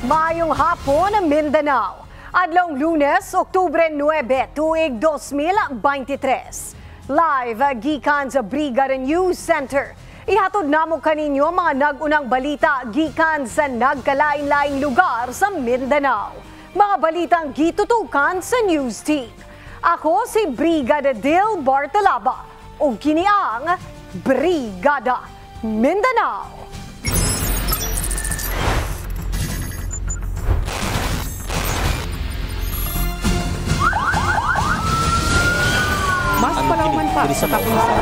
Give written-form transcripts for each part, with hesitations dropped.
Maayong hapon, Mindanao. Adlong Lunes, Oktubre 9, tuig 2023. Live gikan sa Brigada News Center. Ihatod namo kaninyo mga nagunang balita gikan sa nagkalain-laing lugar sa Mindanao. Mga balitang gitutukan sa News Team. Ako si Brigada Dil Bartalaba o kini ang Brigada Mindanao. Mas palauman pa sa Tapunan.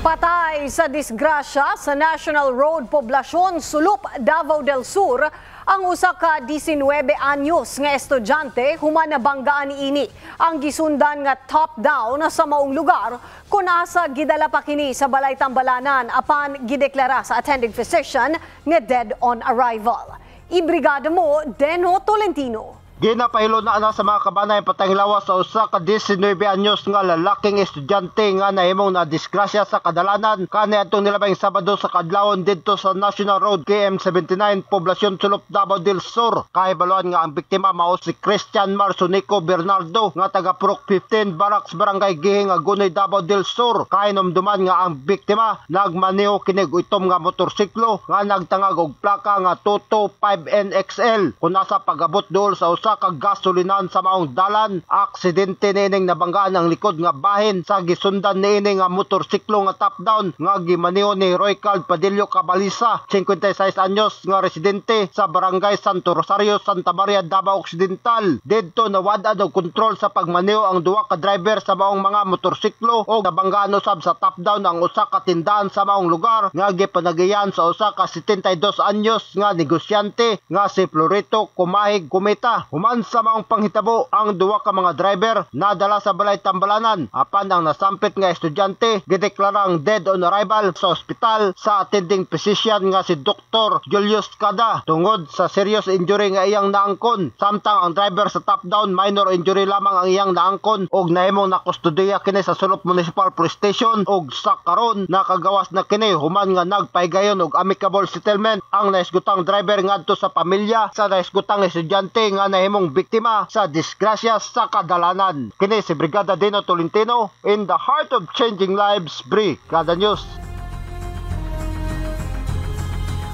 Patay sa disgrasya sa National Road Poblacion, Sulup, Davao del Sur, ang usa ka 19 anyos nga estudyante human nabanggaan niini ang gisundan nga top-down sa maong lugar kung asa gidala pa kini sa balay tambalanan apan gideklara sa attending physician nga dead on arrival. Ibrigada mo, Deno Tolentino. Ginapahilo na sa mga kabanay patayng lawas sa usa ka 19 anyos nga lalaking estudyante nga nahimong na disgrasya sa kadalanan kaniadtong nilabing Sabado sa kadlawon didto sa National Road KM79 Poblacion Sulup, Davao del Sur. Kahibaluan nga ang biktima mao si Christian Marsonico Bernardo nga taga Purok 15 Barracks Barangay Gihing, Agunoy, Davao del Sur. Kahinomduman nga ang biktima nagmaneho kinig itom nga motorsiklo nga nagtangag og plaka nga Toto 5NXL kun nasa pagabot dool sa usa ka gasolinan sa maong dalan. Aksidente nining nabanggaan ang likod nga bahin sa gisundan niini nga motorsiklo nga top down nga gimaneho ni Roycal Padillo Cabalisa, 56 anyos nga residente sa Barangay Santo Rosario, Santa Maria, Davao Occidental. Didto nawad-an og kontrol sa pagmaneho ang duwa ka driver sa maong mga motorsiklo o nabanggaan usab sa top down ang usa ka tindahan sa maong lugar nga gipanagiyan sa usa ka 72 anyos nga negosyante nga si Florito Kumahig Kumita. Human sa maong panghitabo, ang duwa ka mga driver nadala sa balay tambalanan apan ang nasampit nga estudyante gideklarang dead on arrival sa ospital sa attending physician nga si Dr. Julius Cada tungod sa serious injury nga iyang naangkon. Samtang ang driver sa top down minor injury lamang ang iyang naangkon og nahimong nakustudiya kini sa Sulup Municipal Police Station og sa karon nakagawas na kini human nga nagpaigayon og amicable settlement ang naisgutang driver ngadto sa pamilya sa naisgutang estudyante nga himong biktima sa disgrasya sa kadalanan. Kini si Brigada Dino Tolentino in the heart of changing lives, Brigada News.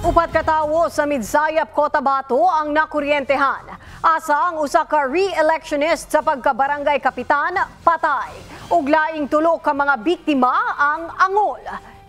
Upat ka tawo sa Midsayap, Cotabato ang nakuryentehan. Asa ang usa ka re-electionist sa pagkabarangay kapitan patay. Ug laing tulo ka mga biktima ang angol.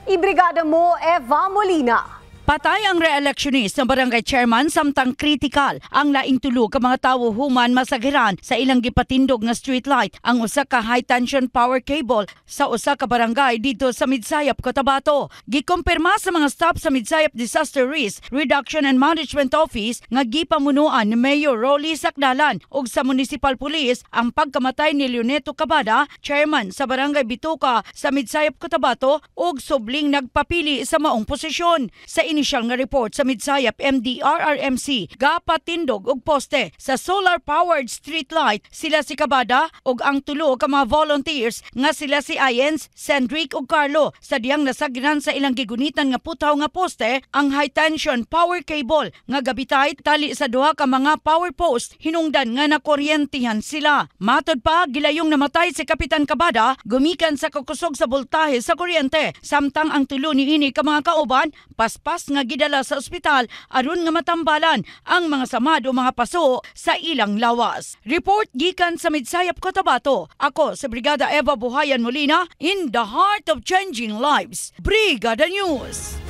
Ibrigada mo, Eva Molina. Patay ang re-electionist ng barangay chairman samtang kritikal ang laing tulo ka mga tawo human masagiran sa ilang gipatindog nga street light ang usa ka high tension power cable sa usa ka barangay dito sa Midsayap, Cotabato. Gikumpirma sa mga staff sa Midsayap Disaster Risk Reduction and Management Office nga gipamunuan ni Mayor Rolly Sakdalan ug sa Municipal Police ang pagkamatay ni Leoneto Cabada, chairman sa barangay Bituka sa Midsayap, Cotabato ug subling nagpapili sa maong posisyon. Sa initial nga report sa Midsayap MDRRMC, gapatindog og poste sa solar-powered street light sila si Cabada ug ang tulo ka mga volunteers nga sila si Ayens, Cendric ug Carlo. Sa diyang nasagiran sa ilang gigunitan nga putaw nga poste ang high-tension power cable nga gabitay tali sa duha ka mga power post hinungdan nga nakuryentihan sila. Matod pa, gilayong namatay si Kapitan Cabada gumikan sa kakusog sa boltahe sa kuryente samtang ang tulo niini ka mga kauban paspas nga gidala sa ospital aron nga matambalan ang mga samad o mga paso sa ilang lawas. Report gikan sa Midsayap, Cotabato. Ako sa Brigada Eva Buhayan Molina in the heart of changing lives. Brigada News.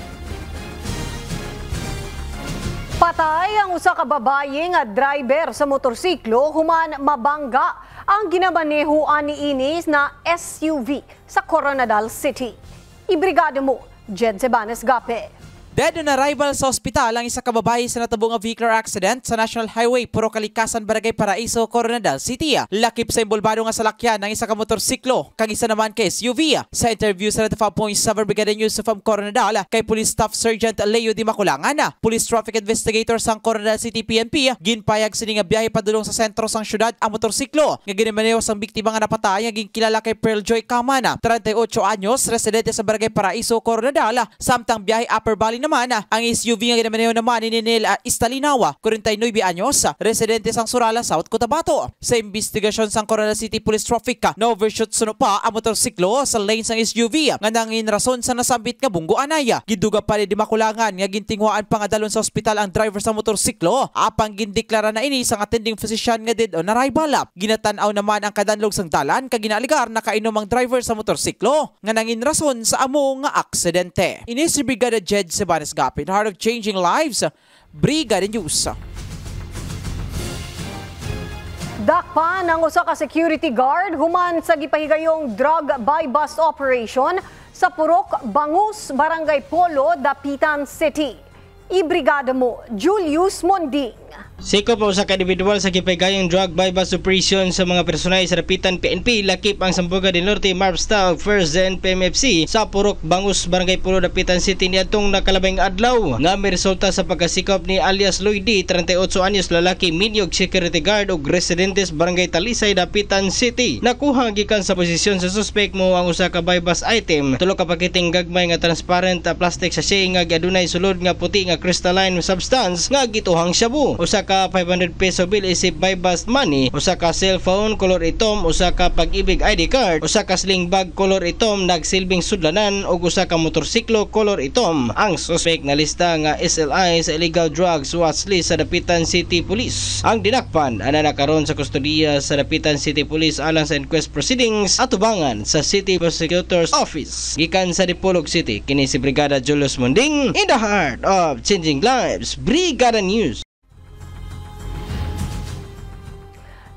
Patay ang usa ka babaye nga driver sa motorsiklo human mabangga ang ginamanehuan niini na SUV sa Coronadal City. Ibrigada mo, Jed Sebanes Gape. Dead on arrival sa ospital ang isa ka babae sa natabong nga vehicular accident sa National Highway Puro Kalikasan, Barangay Paraiso, Coronadal City. Lakip sa imbolbado nga salakyan ng isa ka motorsiklo kang isa naman kay SUV. Sa interview sa 95.7 Brigada News from Coronadal kay Police Staff Sergeant Leo Di Maculangan, Police Traffic Investigator sang Coronadal City PNP, ginpayag sini nga biyahe padulong sa sentro sang syudad ang motorsiklo nga ginemaneho sang biktima nga napatay nga ginkilala kay Pearl Joy Camana, 38 anyos, residente sa Barangay Paraiso, Coronadal. Samtang biyahe Upper Valley naman ang SUV nga ginemaneho naman ni Ninel Istalinawa, 49 anyos, residente sang Surala, South Cotabato. Sa investigasyon sang Coronadal City Police Traffic, na-overshoot suno pa ang motorsiklo sa lane sang SUV nga nangin rason sa nasambit nga bunggo anaya. Giduga pa ni Di Maculangan nga gintingwaan pa nga dalon sa ospital ang driver sa motorsiklo apang gindeklara na ini sang attending physician nga dead on arrival. Ginatan-aw naman ang kadanlog sang dalan kag ginaligar na kainom ang driver sa motorsiklo nga nangin rason sa amo nga aksidente. Ini si Brigada Jed Sebanes Gapin, Heart of Changing Lives, Brigada News. Dakpan ang usa ka security guard human sa gipahigayong drug buy-bust operation sa Purok, Bangus, Barangay Polo, Dapitan City. Ibrigada mo, Julius Monding. Sikop usa ka individual sa gipahigayong drug buy-bust operation sa mga personay sa Dapitan PNP, lakip ang Sambuga del Norte, Marpsta, First NPMFC sa Purok, Bangus, Barangay Polo, Dapitan City niadtong nakalabing adlaw nga may resulta sa pagkasikop ni alias Lloyd D, 38 anyos, lalaki, minyog security guard ug residentes Barangay Talisay, Dapitan City. Nakuha gikan sa posisyon sa suspect mo ang usa ka buy-bust item, tulo ka pakiting gagmay nga transparent plastic sachet nga adunay sulod nga puti nga crystalline substance nga gituhang shabu, usa ka 500 peso bill isip buy-bust money, usa ka cellphone color itom, usa ka Pag-ibig ID card, usa ka sling bag color itom nagsilbing sudlanan ug usa ka motorsiklo color itom. Ang suspect na lista nga SLI sa illegal drugs watch list sa Dapitan City Police. Ang dinakpan ana nakaron sa kustodiya sa Dapitan City Police alang sa inquest proceedings atubangan sa City Prosecutor's Office. Gikan sa Dipolog City, kini si Brigada Julius Monding, in the heart of changing lives, Brigada News.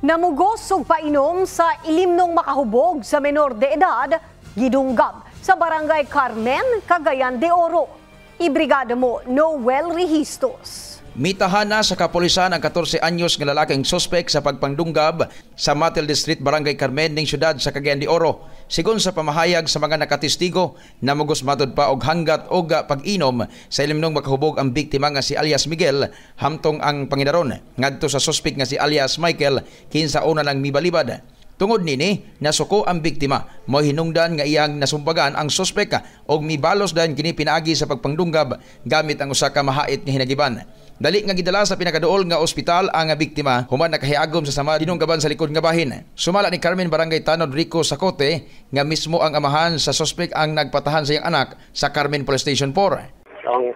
Namugos og painom sa ilimnong makahubog sa menor de edad, gidunggab sa Barangay Carmen, Cagayan de Oro. Ibrigada mo, Noel Rehistos. Mitahan na sa kapulisan ang 14 anyos nga lalaking suspek sa pagpandunggab sa Matilde Street, Barangay Carmen ning syudad sa Cagayan de Oro. Sigon sa pamahayag sa mga nakatistigo, namugos matod pa og hanggat og pag-inom sa ilimnong makahubog ang biktima nga si alias Miguel hamtong ang pangidaron ngadto sa suspek nga si alias Michael kinsa una lang mibalibad. Tungod nini, nasuko ang biktima. Mo hinungdan nga iyang nasumbagan ang suspek og mibalos dan kini pinaagi sa pagpangdunggab gamit ang usa ka mahait nga hinagiban. Dali nga gidala sa pinakaduol nga ospital ang biktima human nakahiagom sa sama dinunggaban sa likod nga bahin. Sumala ni Carmen Barangay Tanod Rico Sacote nga mismo ang amahan sa suspek ang nagpatahan sa iyang anak sa Carmen Police Station 4. Ang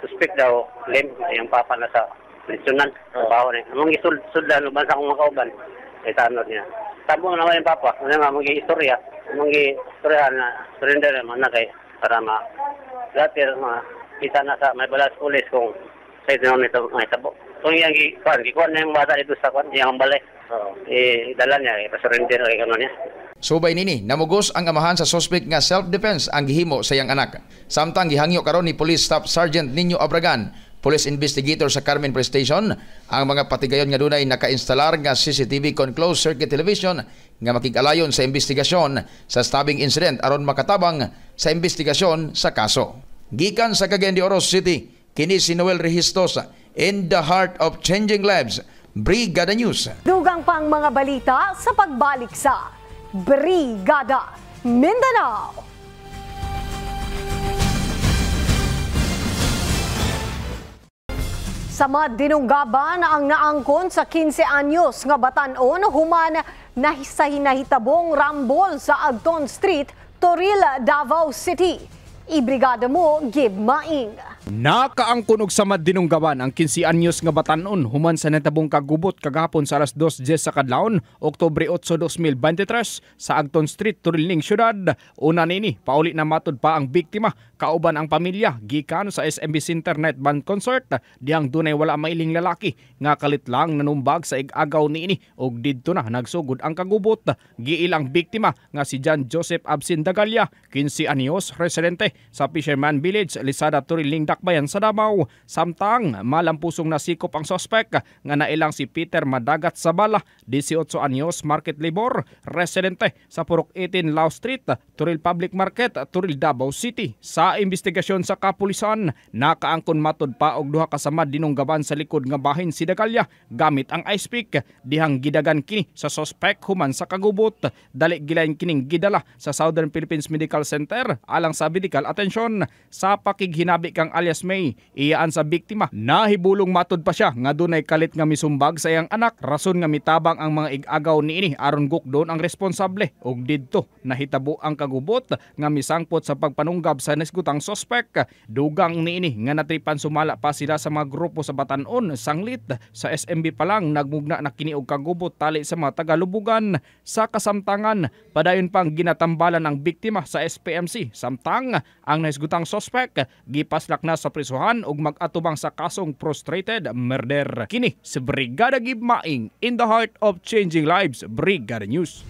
suspect daw, Lim, yung papa na sa pensionan, trabaho niya. Amang isuldan, luban sa akong makauban, ay tanod niya. Tabo naman yung papa, ano nga, mag-i-istorya, mag-i-istorya na, surrender naman na kay, para later, kita na sa may balas pulis kung sa ito naman ito, may tabo. Kung yung gikuan na yung bata dito sa kwan, yung balay, dala niya, ipasurrender kay kanon niya. Subay nini, namugos ang amahan sa suspect nga self-defense ang gihimo sa iyang anak. Samtang gihangyo karon ni Police Staff Sergeant Nino Abragan, Police Investigator sa Carmen Police Station, ang mga patigayon nga dunay naka-instalar nga CCTV con closed circuit television nga makig-alayon sa investigasyon sa stabbing incident aron makatabang sa investigasyon sa kaso. Gikan sa Cagayan de Oro City, kini si Noel Rehistos, in the heart of changing lives, Brigada News. Dugang pang mga balita sa pagbalik sa Brigada Mindanao. Samad dinunggaban ang naangkon sa 15 anyos nga batan-on human sa hinahitabong rambol sa Agton Street, Toril, Davao City. Ibrigada mo, Gib Maing. Nakaangkon og samad dinunggaban ang 15 anyos nga batan-on human sa natabong kagubot kagahapon sa alas 2:10 sa kadlawon, Oktubre 8, 2023 sa Agton Street, Turilning Syudad. Una nini, pauli na matod pa ang biktima kauban ang pamilya gikan sa SMBC Internet Band Concert diyang dunay wala mailing lalaki nga kalit lang nanumbag sa ig-agaw niini og didto na nagsugod ang kagubot. Giilang biktima nga si John Joseph Absin Dagalia, 15 anyos, residente sa Fisherman Village, Lisada, Turiling, Dakbayan sa Davao. Samtang malampusong nasikop ang sospek nga nailang si Peter Madagat Sabala, 18 anyos, market labor, residente sa Purok 18 Lao Street, Turil Public Market, Turil, Davao City. Sa investigasyon sa kapulisan, nakaangkon matud pa og duha ka samad dinunggaban sa likod nga bahin si Dagalya gamit ang ice pick. Dihang gidagan kini sa sospek human sa kagubot. Dali gilain kining gidala sa Southern Philippines Medical Center alang sa medical atensyon. Sa pakighinabi kang alias May, iyaan sa biktima, nahibulong matud pa siya nga dunay kalit nga misumbag sa iyang anak. Rason nga mitabang ang mga igagaw niini aron gukdon ang responsable. Og didto nahitabo ang kagubot nga misangpot sa pagpanunggab sa nasgutang sospek. Dugang niini nga natripan sumala pa sila sa mga grupo sa Batanon, Sanglit. Sa SMB pa lang nagmugna na kini og kagubot tali sa mga Tagalubugan. Sa kasamtangan, padayon pang ginatambalan ang biktima sa SPMC. Samtang ang nasgutang sospek gipaslak na sa prisuhan ug mag-atubang sa kasong prostrated murder. Kini si Brigada Gib Maing, in the heart of changing lives, Brigada News.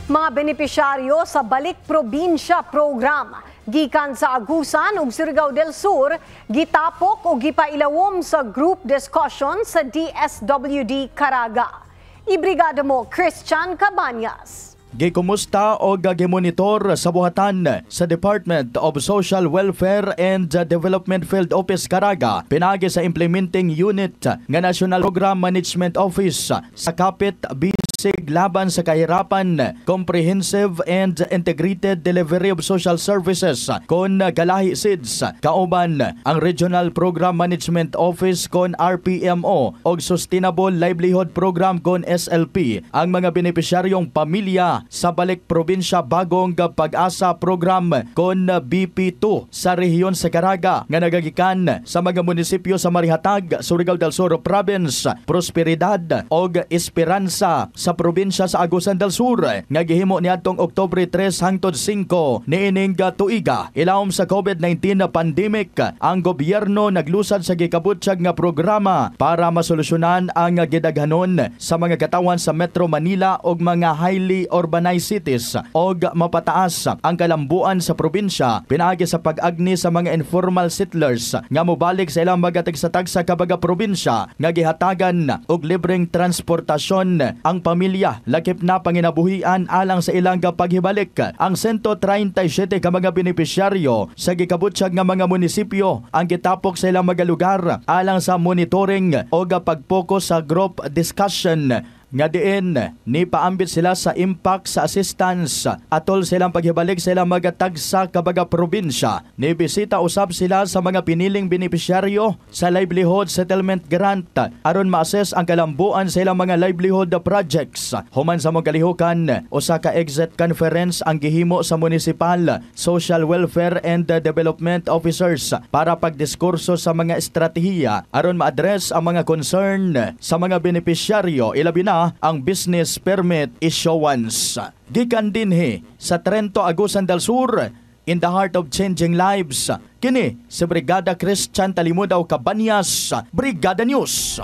Mga benepisyaryo sa Balik Probinsya program gikan sa Agusan ug Surigao del Sur gitapok ug gipailawom sa group discussion sa DSWD Caraga. Ibrigada mo Christian Cabanyas. Gikumusta o gimonitor sa buhatan sa Department of Social Welfare and Development Field Office Caraga pinagi sa Implementing Unit nga National Program Management Office sa Kapit Bisig laban sa kahirapan, comprehensive and integrated delivery of social services kon Galahi SIDS kauban ang Regional Program Management Office kon RPMO og Sustainable Livelihood Program kon SLP. Ang mga benepisyaryong pamilya sa Balik Probinsya Bagong Pag-asa Program kon BP2 sa rehiyon sa Caraga nga nagagikan sa mga munisipyo sa Marihatag, Surigao del Sur Province, Prosperidad og Esperanza sa probinsya sa Agusan del Sur nga gihimo niadtong Oktubre 3 hangtod 5 niining tuiga. Ilawom sa COVID-19 na pandemic, ang gobyerno naglusad sa gikabutyag nga programa para masolusyonan ang gidaghanon sa mga katawan sa Metro Manila og mga highly urbanized cities og mapataas ang kalambuan sa probinsya pinaagi sa pag-agni sa mga informal settlers nga mobalik sa ilang mga tagsa kabaga probinsya nga gihatagan og libreng transportasyon ang pamilya lakip na panginabuhian alang sa ilang paghibalik. Ang 137 ka mga benepisyaryo sa gikabutyag nga mga munisipyo ang gitapok sa ilang mga lugar alang sa monitoring o pag-focus sa group discussion nga diin ni paambit sila sa impact sa assistance atol silang paghibalik sa ilang mga tagsa kabaga probinsya. Nibisita usab sila sa mga piniling benepisyaryo sa livelihood settlement grant aron ma-assess ang kalambuan sa ilang mga livelihood projects. Human sa mga kalihukan, usa ka exit conference ang gihimo sa Municipal Social Welfare and Development Officers para pagdiskurso sa mga estratehiya aron ma-address ang mga concern sa mga benepisyaryo, ilabi na ang business permit issuance. Gikan dinhi sa Trento, Agusan del Sur, in the heart of changing lives, kini si Brigada Christian Talimudaw Cabanyas, Brigada News.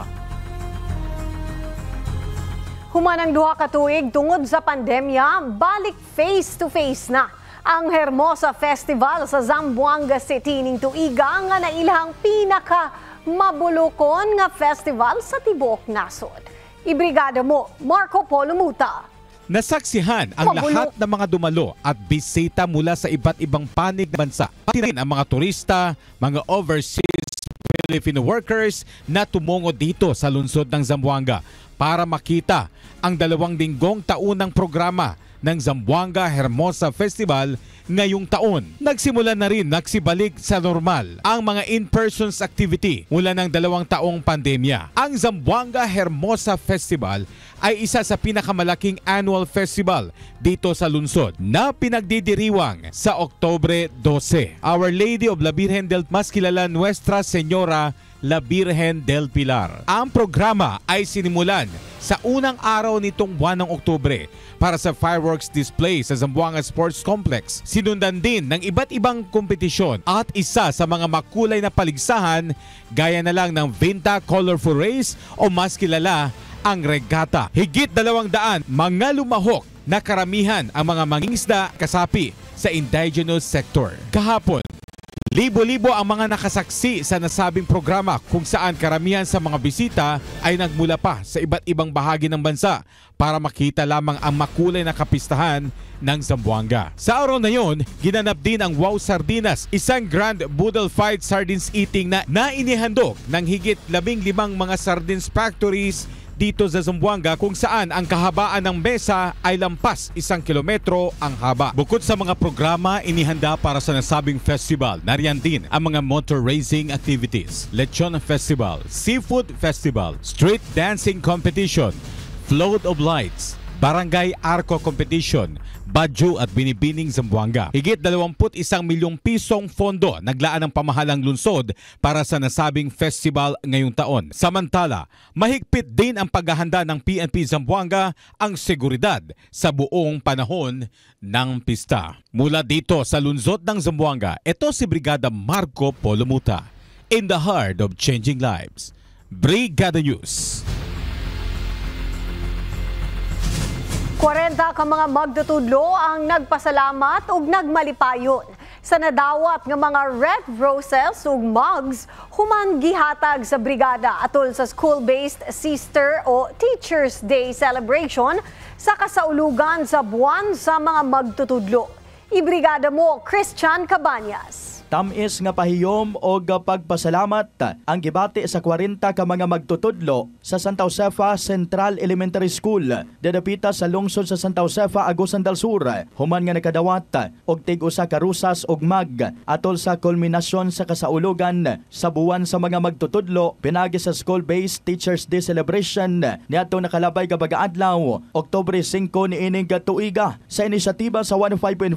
Human ang duha ka tuig tungod sa pandemya, balik face-to-face na ang Hermosa Festival sa Zamboanga City ning tuiga nga nailhang pinaka mabulokon nga festival sa tibuok nasod. Ibrigada mo, Marco Polo Muta. Nasaksihan ang lahat ng mga dumalo at bisita mula sa iba't ibang panig ng bansa. Pati rin ang mga turista, mga overseas Filipino workers na tumungo dito sa lungsod ng Zamboanga para makita ang 2 linggong taunang programa ng Zamboanga Hermosa Festival ngayong taon. Nagsimula na rin nagsibalik sa normal ang mga in-person activity mula ng 2 taong pandemya. Ang Zamboanga Hermosa Festival ay isa sa pinakamalaking annual festival dito sa lungsod na pinagdidiriwang sa Oktubre 12. Our Lady of la Virgen del mas kilala Nuestra Señora La Virgen del Pilar. Ang programa ay sinimulan sa unang araw nitong buwan ng Oktubre para sa fireworks display sa Zamboanga Sports Complex. Sinundan din ng iba't ibang kompetisyon at isa sa mga makulay na paligsahan gaya na lang ng Vinta Colorful Race o mas kilala ang regata. Higit 200 mga lumahok na karamihan ang mga mangingisda kasapi sa indigenous sector. Kahapon, libo-libo ang mga nakasaksi sa nasabing programa kung saan karamihan sa mga bisita ay nagmula pa sa iba't ibang bahagi ng bansa para makita lamang ang makulay na kapistahan ng Zamboanga. Sa araw na yon, ginanap din ang Wow Sardinas, isang Grand Boodle Fight Sardines Eating na inihandog ng higit 15 mga sardines factories dito sa Zamboanga kung saan ang kahabaan ng mesa ay lampas 1 kilometro ang haba. Bukod sa mga programa inihanda para sa nasabing festival, nariyan din ang mga motor racing activities, lechon festival, seafood festival, street dancing competition, float of lights, barangay arco competition, Badyo at Binibining Zamboanga. Higit 21 milyong pisong pondo naglaan ng pamahalang lungsod para sa nasabing festival ngayong taon. Samantala, mahigpit din ang paghahanda ng PNP Zamboanga ang seguridad sa buong panahon ng pista. Mula dito sa lungsod ng Zamboanga, ito si Brigada Marco Polomuta. In the heart of changing lives. Brigada News. 40 ka mga magtutudlo ang nagpasalamat ug nagmalipayon sa nadawat nga mga red roses ug mugs human gihatag sa brigada atol sa school-based Sister o Teachers Day celebration sa kasaulugan sa buwan sa mga magtutudlo. Ibrigada mo, Christian Cabañas. Tamis nga pahiyom o pagpasalamat ang gibati sa 40 ka mga magtutudlo sa Santa Josefa Central Elementary School dedapita sa lungsod sa Santa Josefa, Agusan del Sur. Human nga nakadawat og tig-usa ka rusas ug mag atol sa kulminasyon sa kasaulugan sa buwan sa mga magtutudlo pinagi sa school-based Teachers Day celebration niadtong nakalabay ka bag-adlaw Oktubre 5 niining tuiga sa inisyatiba sa 105.5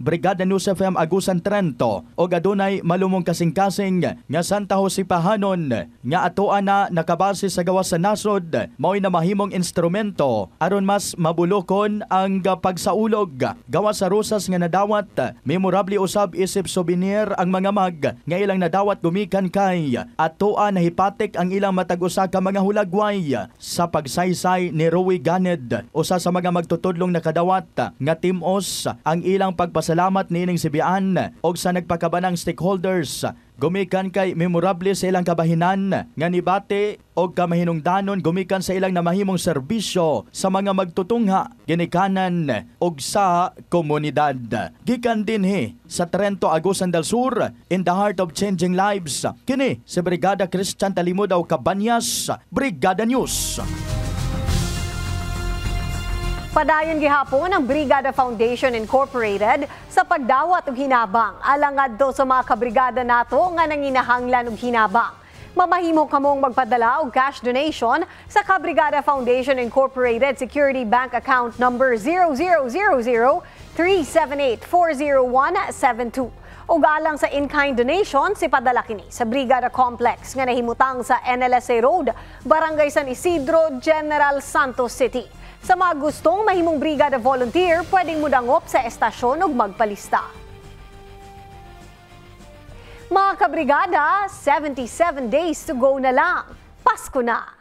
Brigada News FM Agusan Trento o adunay malumong kasing-kasing nga Santa Josipahanon nga atoa na nakabase sa gawas sa nasod mao'y na mahimong instrumento aron mas mabulokon ang pagsaulog gawas sa rusas nga nadawat memorable usab isip souvenir ang mga mag nga ilang nadawat gumikan kay atoa na hipatik ang ilang matag-usa ka mga hulagway sa pagsaysay ni Rowie Ganed usa sa mga magtutudlong nakadawat nga timos ang ilang pagpasalamat niining sibian og sa nagpakabanang stakeholders gumikan kay memorable sa ilang kabahinan nga nibate og kamahinungdanon gumikan sa ilang namahimong serbisyo sa mga magtutungha ginikanan og sa komunidad. Gikan dinhi sa Trento, Agusan del Sur, in the heart of changing lives. Kini si Brigada Christian Talimudaw Cabañas, Brigada News. Padayon gihapon ang Brigada Foundation Incorporated sa pagdawat og hinabang alang adto sa mga kabrigada nato nga nanginahanglan og hinabang. Mamahimo kamong magpadala og cash donation sa Kabrigada Foundation Incorporated Security Bank Account number 000037840172. Ug alang sa in-kind donation si padala kini sa Brigada Complex nga nahimutang sa NLSA Road, Barangay San Isidro, General Santos City. Sa mga gustong mahimong brigada volunteer, pwedeng mudangop sa estasyon ug magpalista. Mga kabrigada, 77 days to go na lang. Pasko na!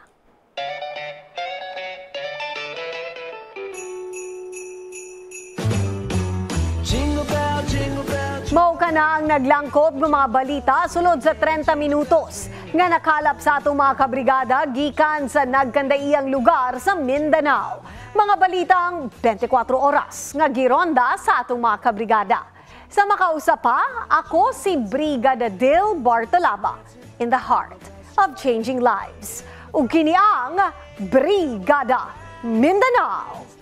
Mao ka na ang naglangkob ng mga balita sulod sa 30 minutos nga nakalap sa atong mga kabrigada gikan sa nagkandaiyang lugar sa Mindanao. Mga balitang 24 oras nga gironda sa atong mga kabrigada. Sa makausap pa, ako si Brigada Dil Bartolaba, in the heart of changing lives. Ug kini ang Brigada Mindanao.